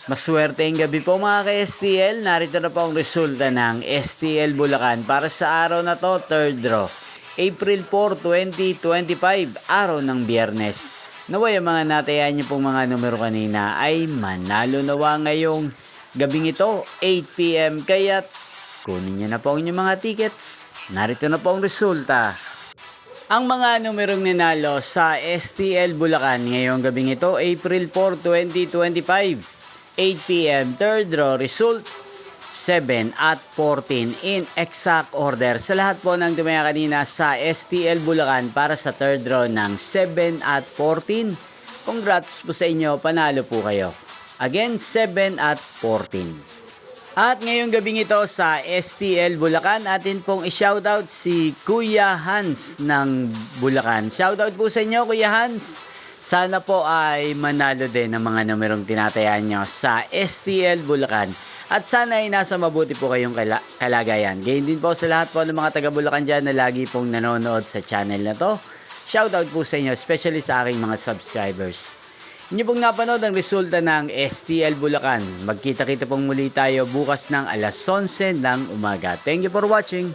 Maswerteng gabi po mga ka-STL. Narito na po ang resulta ng STL Bulacan para sa araw na to, third draw. April 4, 2025, araw ng Biyernes. Naway ang mga natayan niyo pong mga numero kanina ay manalo nawa ngayong gabing ito, 8 PM. Kaya't kunin niyo na po ang inyong mga tickets. Narito na po ang resulta. Ang mga numerong nanalo sa STL Bulacan ngayong gabing ito, April 4, 2025. 8 PM, third draw, result 7 at 14 in exact order. Sa lahat po ng tumaya kanina sa STL Bulacan para sa third draw ng 7 at 14, congrats po sa inyo, panalo po kayo. Again, 7 at 14. At ngayong gabing ito sa STL Bulacan, atin pong i-shoutout si Kuya Hans ng Bulacan. Shoutout po sa inyo, Kuya Hans. Sana po ay manalo din ng mga numerong tinatayaan nyo sa STL Bulacan. At sana ay nasa mabuti po kayong kalagayan. Gayon din po sa lahat po ng mga taga Bulacan dyan na lagi pong nanonood sa channel na to. Shoutout po sa inyo, especially sa aking mga subscribers. Inyo pong napanood ang resulta ng STL Bulacan. Magkita-kita pong muli tayo bukas ng alas 11 ng umaga. Thank you for watching.